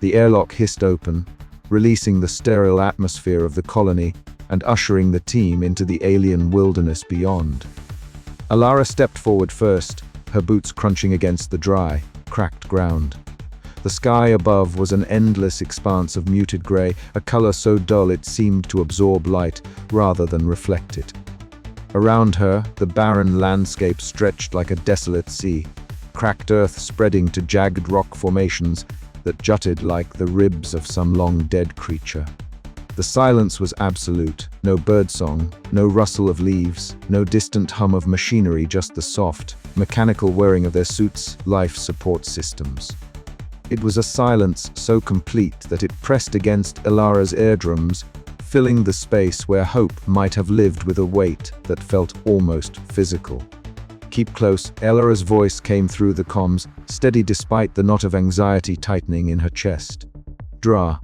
The airlock hissed open, releasing the sterile atmosphere of the colony and ushering the team into the alien wilderness beyond. Alara stepped forward first, her boots crunching against the dry, cracked ground. The sky above was an endless expanse of muted gray, a color so dull it seemed to absorb light rather than reflect it. Around her, the barren landscape stretched like a desolate sea, cracked earth spreading to jagged rock formations that jutted like the ribs of some long-dead creature. The silence was absolute. No birdsong, no rustle of leaves, no distant hum of machinery, just the soft, mechanical whirring of their suits' life support systems. It was a silence so complete that it pressed against Alara's eardrums, filling the space where hope might have lived with a weight that felt almost physical. "Keep close," Alara's voice came through the comms, steady despite the knot of anxiety tightening in her chest. "Dra."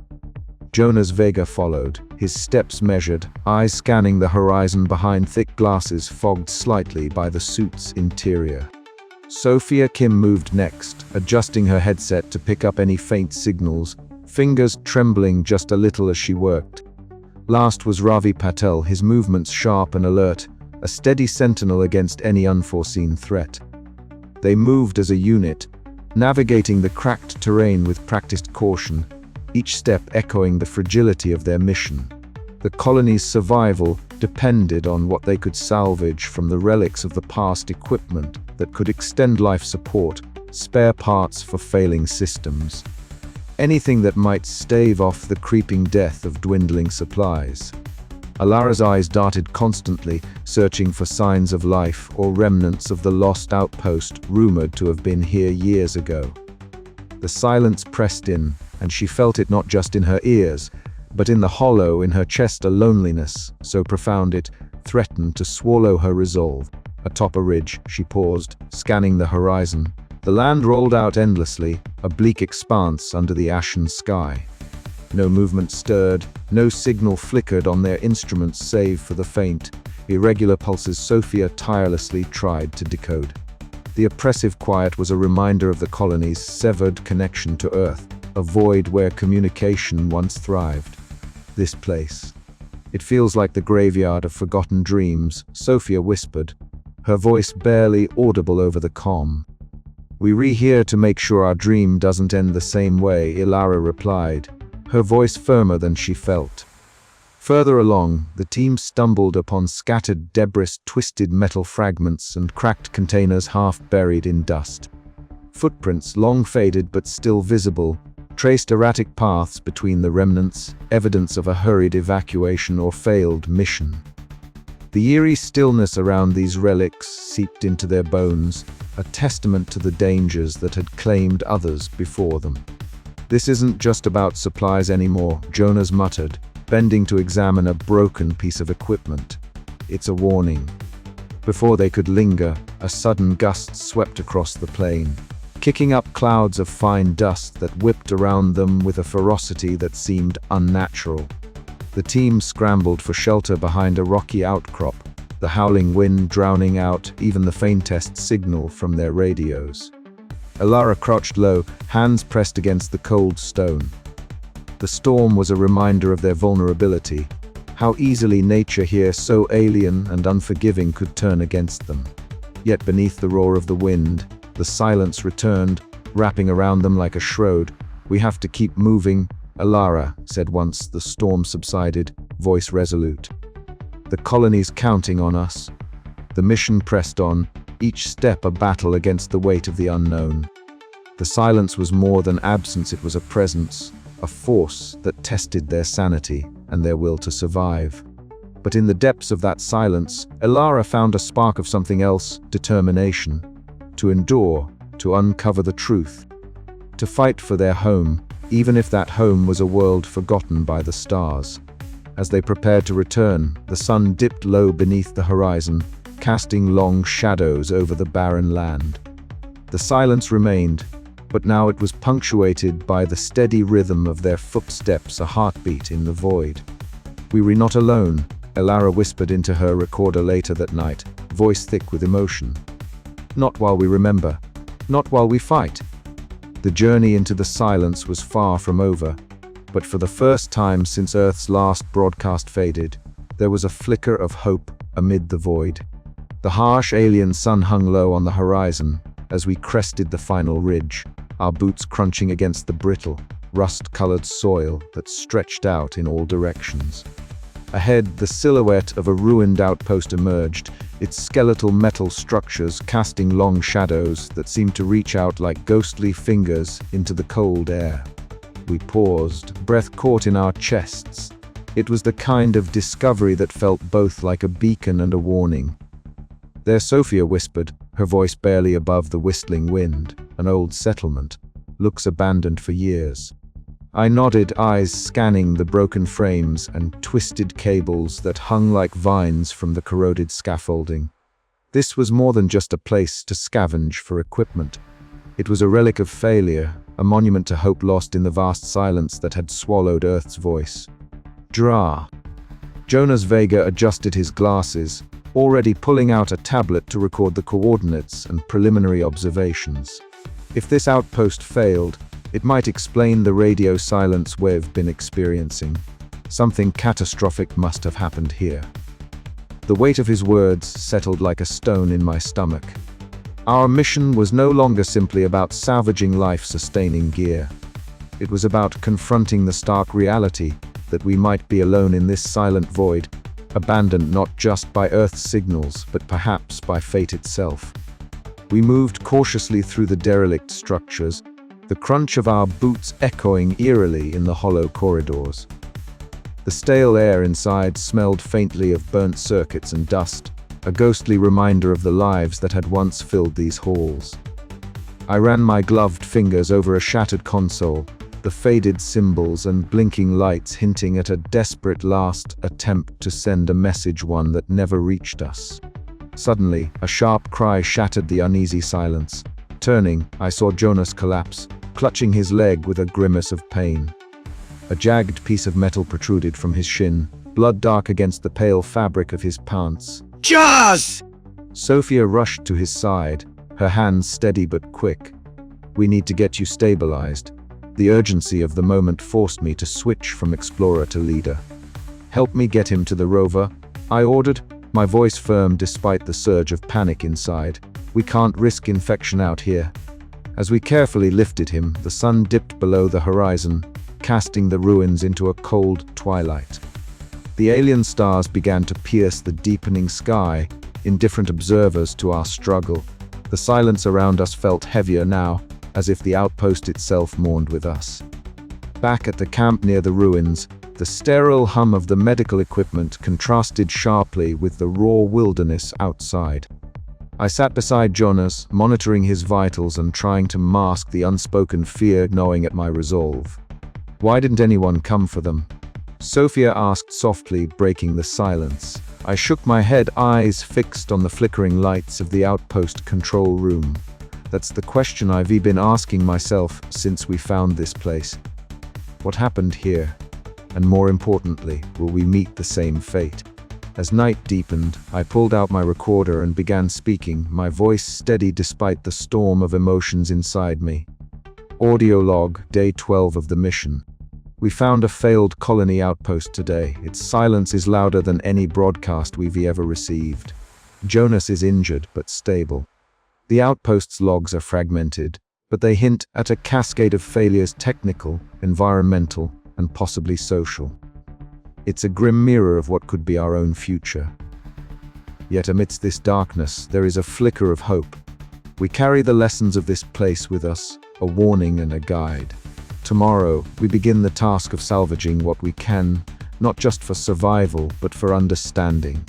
Jonas Vega followed, his steps measured, eyes scanning the horizon behind thick glasses fogged slightly by the suit's interior. Sophia Kim moved next, adjusting her headset to pick up any faint signals, fingers trembling just a little as she worked. Last was Ravi Patel, his movements sharp and alert, a steady sentinel against any unforeseen threat. They moved as a unit, navigating the cracked terrain with practiced caution, each step echoing the fragility of their mission. The colony's survival depended on what they could salvage from the relics of the past, equipment that could extend life support, spare parts for failing systems, anything that might stave off the creeping death of dwindling supplies. Alara's eyes darted constantly, searching for signs of life or remnants of the lost outpost rumored to have been here years ago. The silence pressed in, and she felt it not just in her ears, but in the hollow in her chest, a loneliness so profound it threatened to swallow her resolve. Atop a ridge, she paused, scanning the horizon. The land rolled out endlessly, a bleak expanse under the ashen sky. No movement stirred, no signal flickered on their instruments save for the faint, irregular pulses Sophia tirelessly tried to decode. The oppressive quiet was a reminder of the colony's severed connection to Earth, a void where communication once thrived. This place. "It feels like the graveyard of forgotten dreams," Sophia whispered, her voice barely audible over the comm. "We're here to make sure our dream doesn't end the same way," Alara replied, her voice firmer than she felt. Further along, the team stumbled upon scattered debris, twisted metal fragments, and cracked containers half buried in dust. Footprints, long faded but still visible, traced erratic paths between the remnants, evidence of a hurried evacuation or failed mission. The eerie stillness around these relics seeped into their bones, a testament to the dangers that had claimed others before them. "This isn't just about supplies anymore," Jonas muttered, bending to examine a broken piece of equipment. "It's a warning." Before they could linger, a sudden gust swept across the plain, kicking up clouds of fine dust that whipped around them with a ferocity that seemed unnatural. The team scrambled for shelter behind a rocky outcrop, the howling wind drowning out even the faintest signal from their radios. Alara crouched low, hands pressed against the cold stone. The storm was a reminder of their vulnerability, how easily nature here, so alien and unforgiving, could turn against them. Yet beneath the roar of the wind, the silence returned, wrapping around them like a shroud. "We have to keep moving," Alara said once the storm subsided, voice resolute. "The colony's counting on us." The mission pressed on, each step a battle against the weight of the unknown. The silence was more than absence, it was a presence, a force that tested their sanity and their will to survive. But in the depths of that silence, Alara found a spark of something else: determination. To endure, to uncover the truth, to fight for their home, even if that home was a world forgotten by the stars. As they prepared to return, the sun dipped low beneath the horizon, casting long shadows over the barren land. The silence remained, but now it was punctuated by the steady rhythm of their footsteps, a heartbeat in the void. "We were not alone," Alara whispered into her recorder later that night, voice thick with emotion. "Not while we remember. Not while we fight." The journey into the silence was far from over, but for the first time since Earth's last broadcast faded, there was a flicker of hope amid the void. The harsh alien sun hung low on the horizon as we crested the final ridge, our boots crunching against the brittle, rust-colored soil that stretched out in all directions. Ahead, the silhouette of a ruined outpost emerged, its skeletal metal structures casting long shadows that seemed to reach out like ghostly fingers into the cold air. We paused, breath caught in our chests. It was the kind of discovery that felt both like a beacon and a warning. There, Sophia whispered, her voice barely above the whistling wind. An old settlement. Looks abandoned for years. I nodded, eyes scanning the broken frames and twisted cables that hung like vines from the corroded scaffolding. This was more than just a place to scavenge for equipment. It was a relic of failure, a monument to hope lost in the vast silence that had swallowed Earth's voice. Dra. Jonas Vega adjusted his glasses, already pulling out a tablet to record the coordinates and preliminary observations. If this outpost failed, it might explain the radio silence we've been experiencing. Something catastrophic must have happened here. The weight of his words settled like a stone in my stomach. Our mission was no longer simply about salvaging life-sustaining gear. It was about confronting the stark reality that we might be alone in this silent void, abandoned not just by Earth's signals, but perhaps by fate itself. We moved cautiously through the derelict structures, the crunch of our boots echoing eerily in the hollow corridors. The stale air inside smelled faintly of burnt circuits and dust, a ghostly reminder of the lives that had once filled these halls. I ran my gloved fingers over a shattered console, the faded symbols and blinking lights hinting at a desperate last attempt to send a message, one that never reached us. Suddenly, a sharp cry shattered the uneasy silence. Turning, I saw Jonas collapse, clutching his leg with a grimace of pain. A jagged piece of metal protruded from his shin, blood dark against the pale fabric of his pants. Joss! Sophia rushed to his side, her hands steady but quick. "We need to get you stabilized." The urgency of the moment forced me to switch from explorer to leader. "Help me get him to the rover," I ordered, my voice firm despite the surge of panic inside. "We can't risk infection out here." As we carefully lifted him, the sun dipped below the horizon, casting the ruins into a cold twilight. The alien stars began to pierce the deepening sky, indifferent observers to our struggle. The silence around us felt heavier now, as if the outpost itself mourned with us. Back at the camp near the ruins, the sterile hum of the medical equipment contrasted sharply with the raw wilderness outside. I sat beside Jonas, monitoring his vitals and trying to mask the unspoken fear gnawing at my resolve. "Why didn't anyone come for them?" Sophia asked softly, breaking the silence. I shook my head, eyes fixed on the flickering lights of the outpost control room. That's the question I've been asking myself since we found this place. What happened here? And more importantly, will we meet the same fate? As night deepened, I pulled out my recorder and began speaking, my voice steady despite the storm of emotions inside me. Audio log, day 12 of the mission. We found a failed colony outpost today. Its silence is louder than any broadcast we've ever received. Jonas is injured but stable. The outpost's logs are fragmented, but they hint at a cascade of failures: technical, environmental, and possibly social. It's a grim mirror of what could be our own future. Yet amidst this darkness, there is a flicker of hope. We carry the lessons of this place with us, a warning and a guide. Tomorrow, we begin the task of salvaging what we can, not just for survival, but for understanding.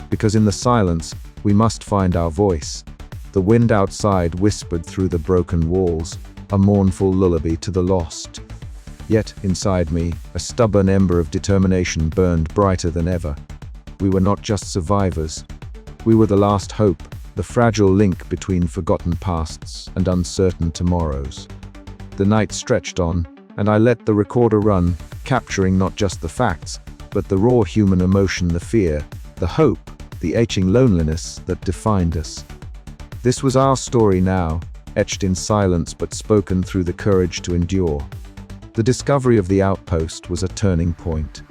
Because in the silence, we must find our voice. The wind outside whispered through the broken walls, a mournful lullaby to the lost. Yet, inside me, a stubborn ember of determination burned brighter than ever. We were not just survivors. We were the last hope, the fragile link between forgotten pasts and uncertain tomorrows. The night stretched on, and I let the recorder run, capturing not just the facts, but the raw human emotion, the fear, the hope, the aching loneliness that defined us. This was our story now, etched in silence but spoken through the courage to endure. The discovery of the outpost was a turning point.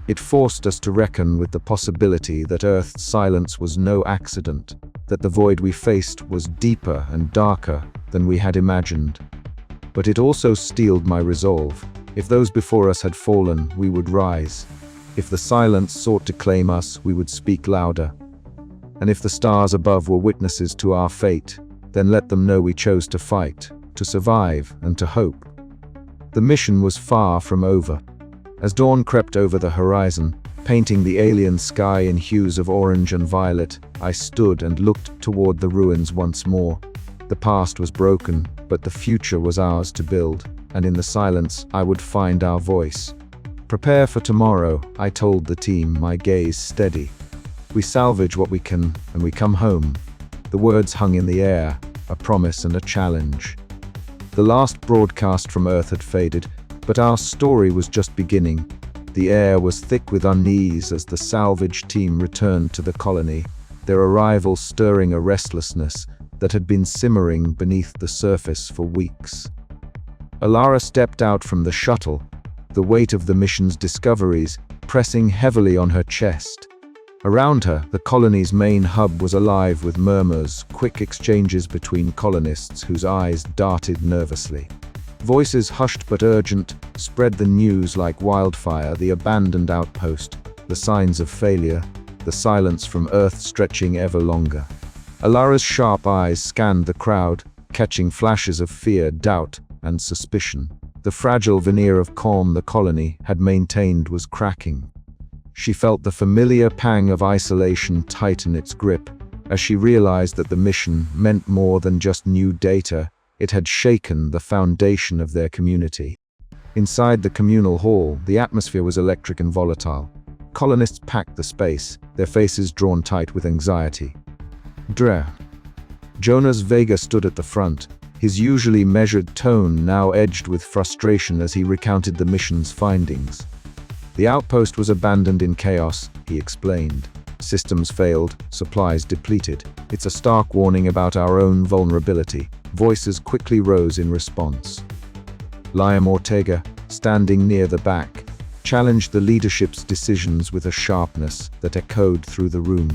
It forced us to reckon with the possibility that Earth's silence was no accident, that the void we faced was deeper and darker than we had imagined. But it also steeled my resolve. If those before us had fallen, we would rise. If the silence sought to claim us, we would speak louder. And if the stars above were witnesses to our fate, then let them know we chose to fight, to survive, and to hope. The mission was far from over. As dawn crept over the horizon, painting the alien sky in hues of orange and violet, I stood and looked toward the ruins once more. The past was broken, but the future was ours to build, and in the silence I would find our voice. Prepare for tomorrow, I told the team, my gaze steady. We salvage what we can, and we come home. The words hung in the air, a promise and a challenge. The last broadcast from Earth had faded, but our story was just beginning. The air was thick with unease as the salvage team returned to the colony, their arrival stirring a restlessness that had been simmering beneath the surface for weeks. Alara stepped out from the shuttle, the weight of the mission's discoveries pressing heavily on her chest. Around her, the colony's main hub was alive with murmurs, quick exchanges between colonists whose eyes darted nervously. Voices hushed but urgent spread the news like wildfire: the abandoned outpost, the signs of failure, the silence from Earth stretching ever longer. Alara's sharp eyes scanned the crowd, catching flashes of fear, doubt, and suspicion. The fragile veneer of calm the colony had maintained was cracking. She felt the familiar pang of isolation tighten its grip as she realized that the mission meant more than just new data. It had shaken the foundation of their community. Inside the communal hall, the atmosphere was electric and volatile. Colonists packed the space, their faces drawn tight with anxiety. Dre. Jonas Vega stood at the front, his usually measured tone now edged with frustration as he recounted the mission's findings. The outpost was abandoned in chaos, he explained. Systems failed, supplies depleted. It's a stark warning about our own vulnerability. Voices quickly rose in response. Liam Ortega, standing near the back, challenged the leadership's decisions with a sharpness that echoed through the room.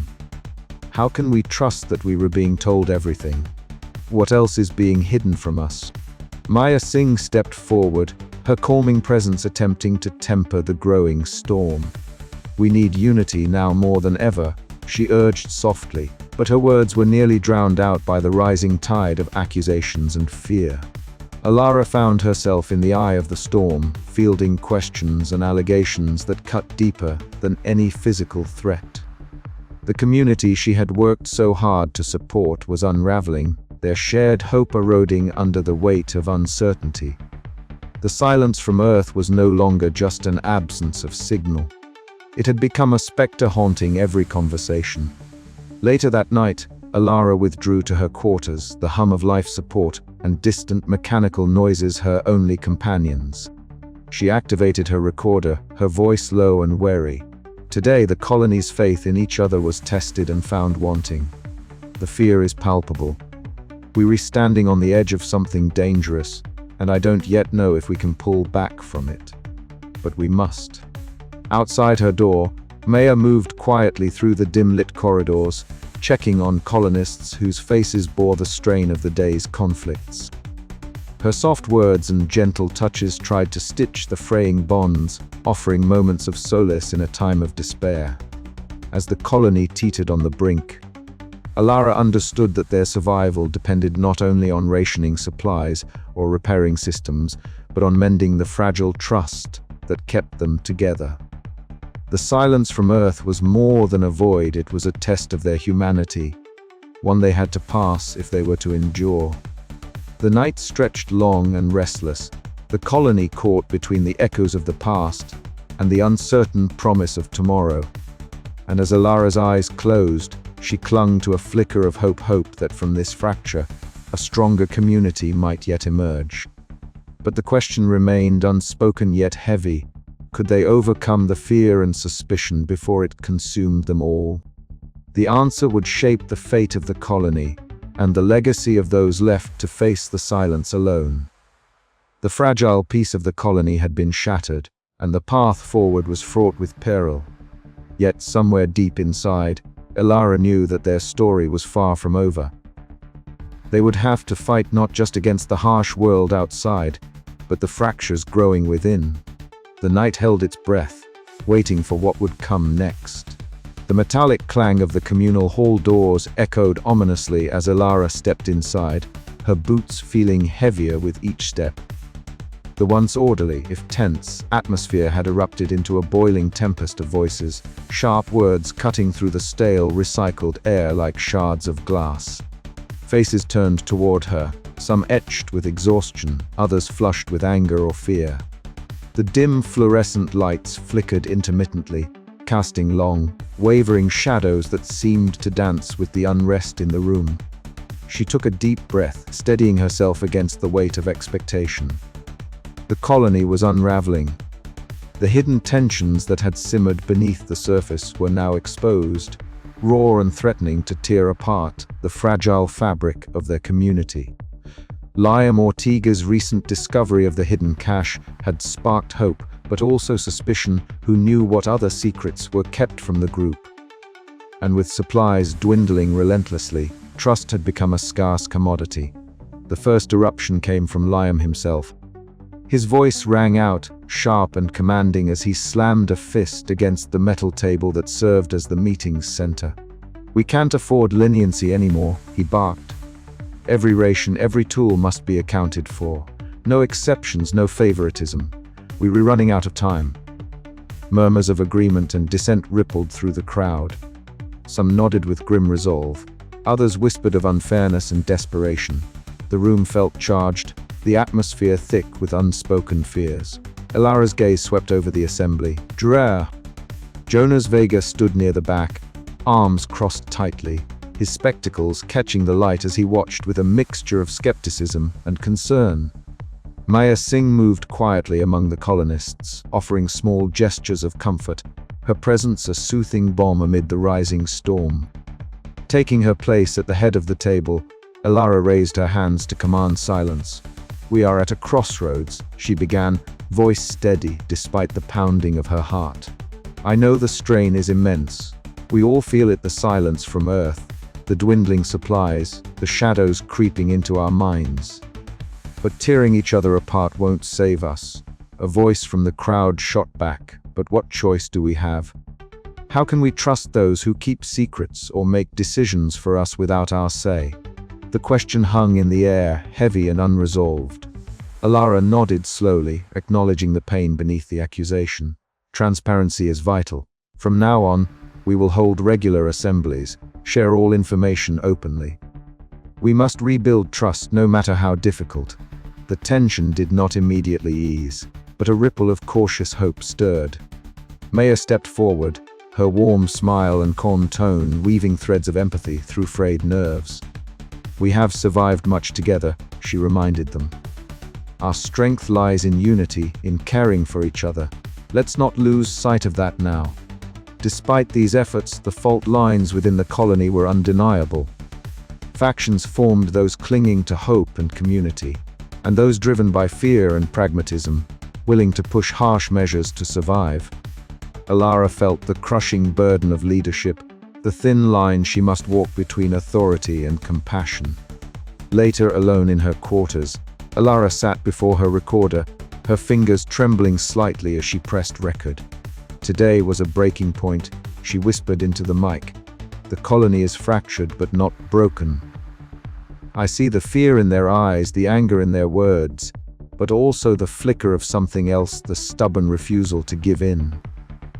How can we trust that we were being told everything? What else is being hidden from us? Maya Singh stepped forward, her calming presence attempting to temper the growing storm. We need unity now more than ever, she urged softly, but her words were nearly drowned out by the rising tide of accusations and fear. Alara found herself in the eye of the storm, fielding questions and allegations that cut deeper than any physical threat. The community she had worked so hard to support was unraveling, their shared hope eroding under the weight of uncertainty. The silence from Earth was no longer just an absence of signal. It had become a specter haunting every conversation. Later that night, Alara withdrew to her quarters, the hum of life support and distant mechanical noises her only companions. She activated her recorder, her voice low and wary. Today, the colony's faith in each other was tested and found wanting. The fear is palpable. We are standing on the edge of something dangerous, and I don't yet know if we can pull back from it. But we must. Outside her door, Maya moved quietly through the dim-lit corridors, checking on colonists whose faces bore the strain of the day's conflicts. Her soft words and gentle touches tried to stitch the fraying bonds, offering moments of solace in a time of despair. As the colony teetered on the brink, Alara understood that their survival depended not only on rationing supplies or repairing systems, but on mending the fragile trust that kept them together. The silence from Earth was more than a void, it was a test of their humanity, one they had to pass if they were to endure. The night stretched long and restless, the colony caught between the echoes of the past and the uncertain promise of tomorrow. And as Alara's eyes closed, she clung to a flicker of hope that from this fracture, a stronger community might yet emerge. But the question remained unspoken yet heavy. Could they overcome the fear and suspicion before it consumed them all? The answer would shape the fate of the colony, and the legacy of those left to face the silence alone. The fragile peace of the colony had been shattered, and the path forward was fraught with peril. Yet somewhere deep inside, Elara knew that their story was far from over. They would have to fight not just against the harsh world outside, but the fractures growing within. The night held its breath, waiting for what would come next. The metallic clang of the communal hall doors echoed ominously as Elara stepped inside, her boots feeling heavier with each step. The once orderly, if tense, atmosphere had erupted into a boiling tempest of voices, sharp words cutting through the stale, recycled air like shards of glass. Faces turned toward her, some etched with exhaustion, others flushed with anger or fear. The dim fluorescent lights flickered intermittently, casting long, wavering shadows that seemed to dance with the unrest in the room. She took a deep breath, steadying herself against the weight of expectation. The colony was unraveling. The hidden tensions that had simmered beneath the surface were now exposed, raw and threatening to tear apart the fragile fabric of their community. Liam Ortega's recent discovery of the hidden cache had sparked hope, but also suspicion. Who knew what other secrets were kept from the group? And with supplies dwindling relentlessly, trust had become a scarce commodity. The first eruption came from Liam himself. His voice rang out, sharp and commanding, as he slammed a fist against the metal table that served as the meeting's center. "We can't afford leniency anymore," he barked. "Every ration, every tool must be accounted for. No exceptions, no favoritism. We're running out of time." Murmurs of agreement and dissent rippled through the crowd. Some nodded with grim resolve. Others whispered of unfairness and desperation. The room felt charged, the atmosphere thick with unspoken fears. Elara's gaze swept over the assembly. "Drer!" Jonas Vega stood near the back, arms crossed tightly, his spectacles catching the light as he watched with a mixture of skepticism and concern. Maya Singh moved quietly among the colonists, offering small gestures of comfort, her presence a soothing balm amid the rising storm. Taking her place at the head of the table, Elara raised her hands to command silence. "We are at a crossroads," she began, voice steady despite the pounding of her heart. "I know the strain is immense. We all feel it, the silence from Earth, the dwindling supplies, the shadows creeping into our minds. But tearing each other apart won't save us." A voice from the crowd shot back. "But what choice do we have? How can we trust those who keep secrets or make decisions for us without our say?" The question hung in the air, heavy and unresolved. Elara nodded slowly, acknowledging the pain beneath the accusation. "Transparency is vital. From now on, we will hold regular assemblies, share all information openly. We must rebuild trust, no matter how difficult." The tension did not immediately ease, but a ripple of cautious hope stirred. Maya stepped forward, her warm smile and calm tone weaving threads of empathy through frayed nerves. "We have survived much together," she reminded them. "Our strength lies in unity, in caring for each other. Let's not lose sight of that now." Despite these efforts, the fault lines within the colony were undeniable. Factions formed, those clinging to hope and community, and those driven by fear and pragmatism, willing to push harsh measures to survive. Elara felt the crushing burden of leadership, the thin line she must walk between authority and compassion. Later, alone in her quarters, Elara sat before her recorder, her fingers trembling slightly as she pressed record. Today was a breaking point, she whispered into the mic. "The colony is fractured but not broken. I see the fear in their eyes, the anger in their words, but also the flicker of something else, the stubborn refusal to give in.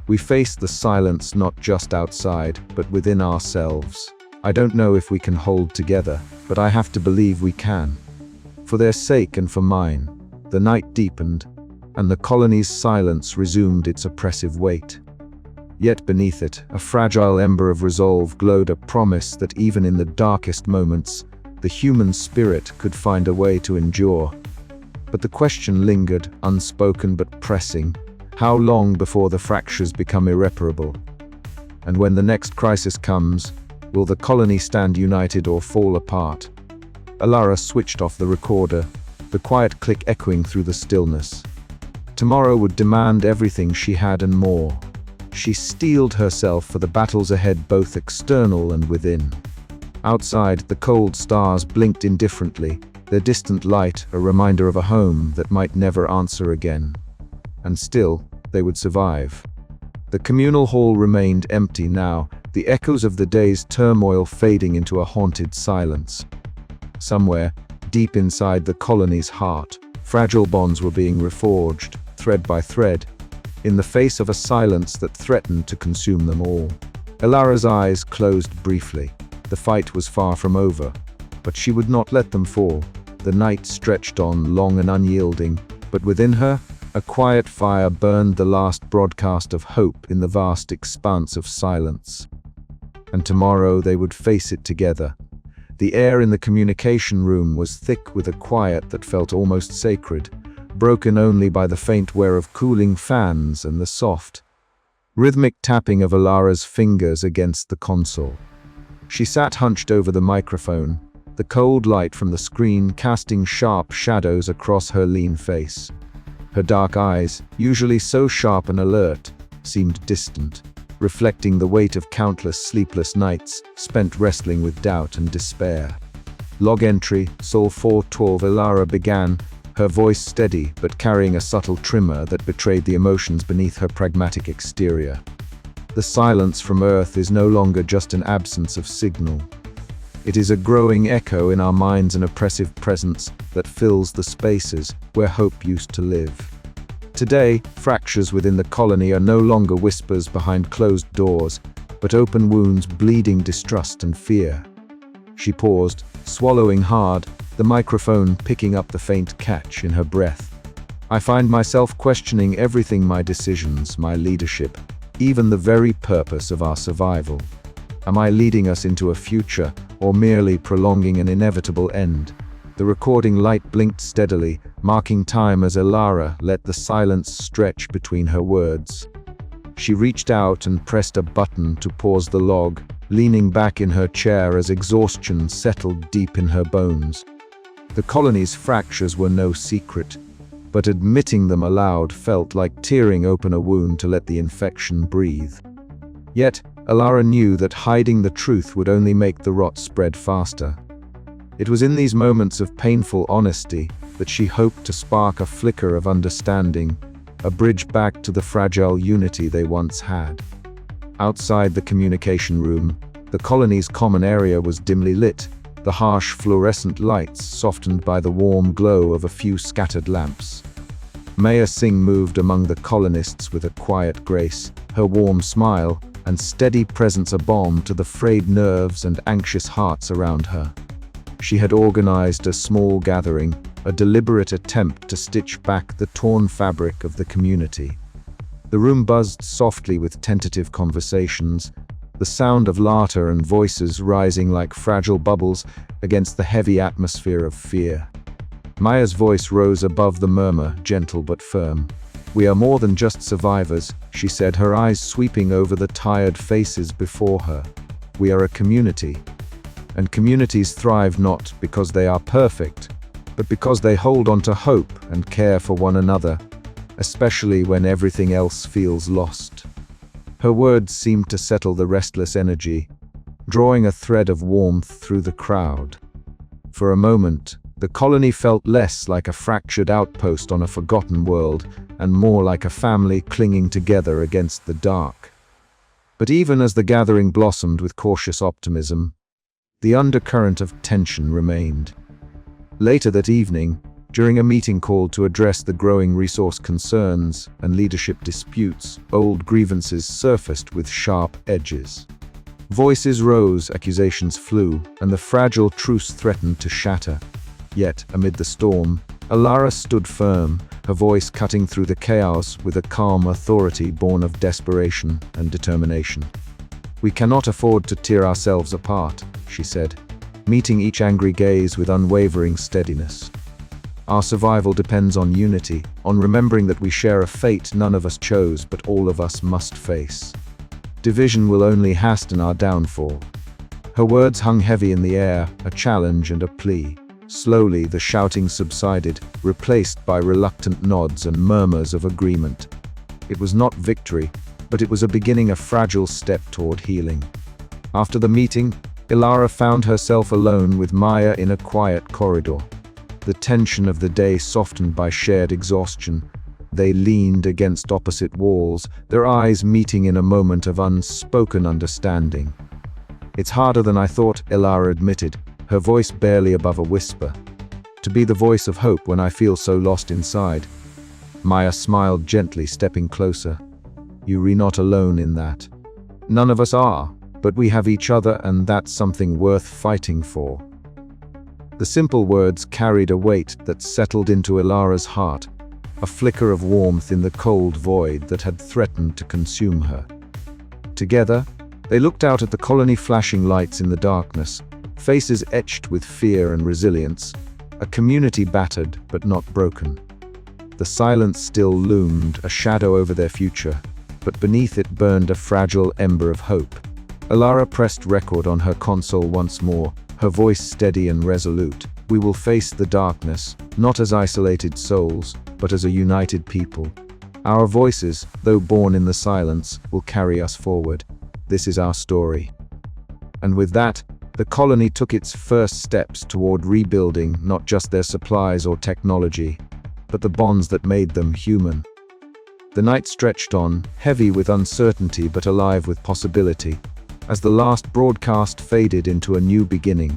We face the silence not just outside, but within ourselves. I don't know if we can hold together, but I have to believe we can. For their sake and for mine." The night deepened, and the colony's silence resumed its oppressive weight. Yet beneath it, a fragile ember of resolve glowed, a promise that even in the darkest moments, the human spirit could find a way to endure. But the question lingered, unspoken but pressing. How long before the fractures become irreparable? And when the next crisis comes, Will the colony stand united or fall apart? Alara switched off the recorder, the quiet click echoing through the stillness. Tomorrow would demand everything she had and more. She steeled herself for the battles ahead, both external and within. Outside, the cold stars blinked indifferently, their distant light a reminder of a home that might never answer again. And still, they would survive. The communal hall remained empty now, the echoes of the day's turmoil fading into a haunted silence. Somewhere, deep inside the colony's heart, fragile bonds were being reforged, thread by thread, in the face of a silence that threatened to consume them all. Alara's eyes closed briefly. The fight was far from over, but she would not let them fall. The night stretched on, long and unyielding, but within her, a quiet fire burned, the last broadcast of hope in the vast expanse of silence. And tomorrow they would face it together. The air in the communication room was thick with a quiet that felt almost sacred, broken only by the faint whir of cooling fans and the soft, rhythmic tapping of Alara's fingers against the console. She sat hunched over the microphone, the cold light from the screen casting sharp shadows across her lean face. Her dark eyes, usually so sharp and alert, seemed distant, reflecting the weight of countless sleepless nights spent wrestling with doubt and despair. Log entry, Sol 412. Alara began, her voice steady but carrying a subtle tremor that betrayed the emotions beneath her pragmatic exterior. The silence from Earth is no longer just an absence of signal. It is a growing echo in our minds, an oppressive presence that fills the spaces where hope used to live. Today, fractures within the colony are no longer whispers behind closed doors, but open wounds bleeding distrust and fear. She paused, swallowing hard, the microphone picking up the faint catch in her breath. I find myself questioning everything, my decisions, my leadership, even the very purpose of our survival. Am I leading us into a future, or merely prolonging an inevitable end? The recording light blinked steadily, marking time as Alara let the silence stretch between her words. She reached out and pressed a button to pause the log, leaning back in her chair as exhaustion settled deep in her bones. The colony's fractures were no secret, but admitting them aloud felt like tearing open a wound to let the infection breathe. Yet, Alara knew that hiding the truth would only make the rot spread faster. It was in these moments of painful honesty that she hoped to spark a flicker of understanding, a bridge back to the fragile unity they once had. Outside the communication room, the colony's common area was dimly lit, the harsh fluorescent lights softened by the warm glow of a few scattered lamps. Maya Singh moved among the colonists with a quiet grace, her warm smile and steady presence a balm to the frayed nerves and anxious hearts around her. She had organized a small gathering, a deliberate attempt to stitch back the torn fabric of the community. The room buzzed softly with tentative conversations, the sound of laughter and voices rising like fragile bubbles against the heavy atmosphere of fear. Maya's voice rose above the murmur, gentle but firm. "We are more than just survivors," she said, her eyes sweeping over the tired faces before her. "We are a community. And communities thrive not because they are perfect, but because they hold on to hope and care for one another, especially when everything else feels lost." Her words seemed to settle the restless energy, drawing a thread of warmth through the crowd. For a moment, the colony felt less like a fractured outpost on a forgotten world and more like a family clinging together against the dark. But even as the gathering blossomed with cautious optimism, the undercurrent of tension remained. Later that evening, during a meeting called to address the growing resource concerns and leadership disputes, old grievances surfaced with sharp edges. Voices rose, accusations flew, and the fragile truce threatened to shatter. Yet, amid the storm, Alara stood firm, her voice cutting through the chaos with a calm authority born of desperation and determination. "We cannot afford to tear ourselves apart," she said, meeting each angry gaze with unwavering steadiness. "Our survival depends on unity, on remembering that we share a fate none of us chose but all of us must face. Division will only hasten our downfall." Her words hung heavy in the air, a challenge and a plea. Slowly, the shouting subsided, replaced by reluctant nods and murmurs of agreement. It was not victory, but it was a beginning, a fragile step toward healing. After the meeting, Ilara found herself alone with Maya in a quiet corridor. The tension of the day softened by shared exhaustion. They leaned against opposite walls, their eyes meeting in a moment of unspoken understanding. "It's harder than I thought," Ilara admitted, her voice barely above a whisper. "To be the voice of hope when I feel so lost inside." Maya smiled gently, stepping closer. "You're not alone in that. None of us are, but we have each other, and that's something worth fighting for." The simple words carried a weight that settled into Ilara's heart, a flicker of warmth in the cold void that had threatened to consume her. Together, they looked out at the colony, flashing lights in the darkness, faces etched with fear and resilience, a community battered but not broken. The silence still loomed, a shadow over their future, but beneath it burned a fragile ember of hope. Ilara pressed record on her console once more, her voice steady and resolute. "We will face the darkness, not as isolated souls, but as a united people. Our voices, though born in the silence, will carry us forward. This is our story." And with that, the colony took its first steps toward rebuilding not just their supplies or technology, but the bonds that made them human. The night stretched on, heavy with uncertainty but alive with possibility, as the last broadcast faded into a new beginning.